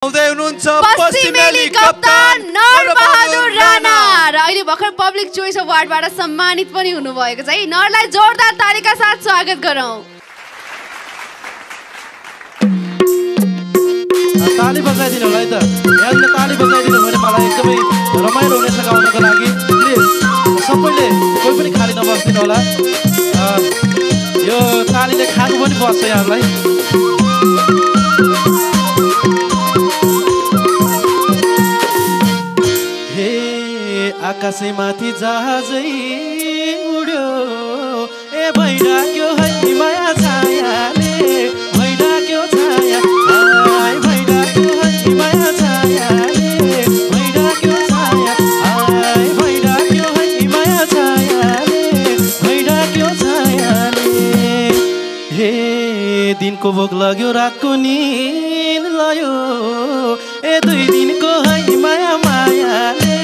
पश्चिमेली कप्तान नरबहादुर राणा र अहिले भर्खर पब्लिक चोइस अवार्डबाट सम्मानित पनि हुनुभएको छ है। नरलाई जोरदार तालीका साथ स्वागत गरौँ। ताली बजाइदिनु होला है त। यहाँले ताली बजाइदिनु भने मलाई एकदमै रमाइलो हुनेछ गाउनको लागि। प्लिज सबैले कोही पनि खाली नबस्दिनु होला। यो तालीले खानु पनि पर्छ यहाँलाई। हे आकाशैमाथि जहाजै उड्यो ए भइराख्यो है माया छायाले भइराख्यो छाया आइ भइराख्यो है माया छायाले भइराख्यो छाया आइ भइराख्यो है माया छायाले भइराख्यो छायाले हे दिनको भोक लाग्यो रातको निद लयो ए दुई दिनको है माया मायाले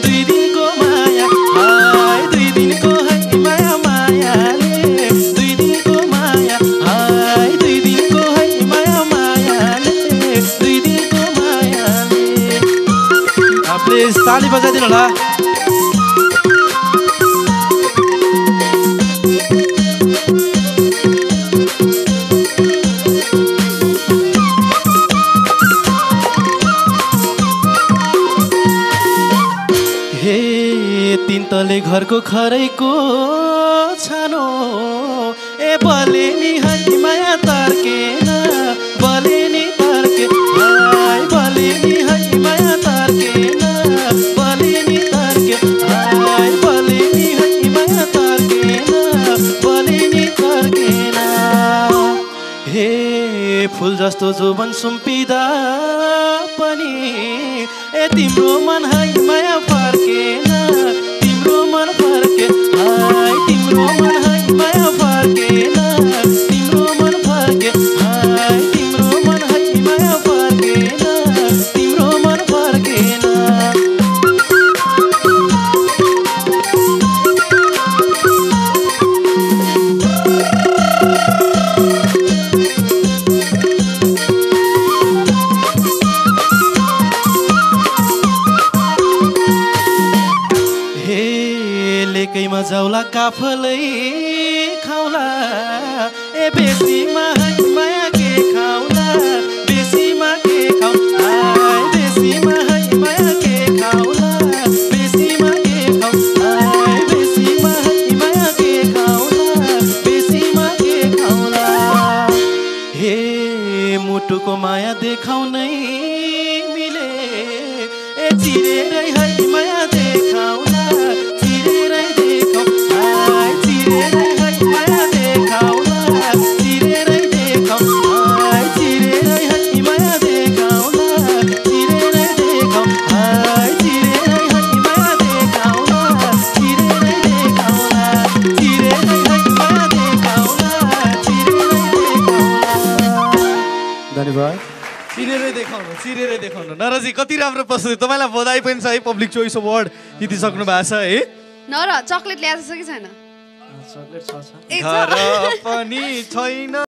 दुई दिनको माया आइ दुई दिनको है माया मायाले दुई दिनको माया आइ दुई दिनको है माया मायाले दुई दिनको मायाले। प्लिज ताली बजाइदिनु होला। तले घरको खरैको छानो ए बलेनी है माया तर्केन बलेनी तर्के आइ बलेनी है माया तर्केन बलेनी तर्के आइ बलेनी है माया तर्केन बलेनी तर्केन। हे फुल जस्तो जोबन सुम्पिदा पनि ए तिम्रो मन है माया फर्केन मन फर्के आइ तिम्रो मन है माया फर्केन तिम्रो मन फर्के आइ तिम्रो मन है माया फर्केन तिम्रो मन फर्केन। लेकैमा जाउला काफलै खाउला ए बेसीमा है माया के खाउला बेसीमा के खाउला आइ बेसीमा है माया के खाउला बेसीमा के खाउला आइ बेसीमा है माया के खाउला बेसीमा के खाउला। हे मुटुको माया देखाउनै मिले ए चिरेरै है माया देखाउला चिरेरै देखाउनु। नरजी कति राम्रो प्रस्तुति, तपाईँलाई बधाई पनि छ है। पब्लिक चोइस अवार्ड जितिसक्नु भएको छ है। नर चकलेट ल्याएको छ कि छैन? चकलेट छ पनि छैन।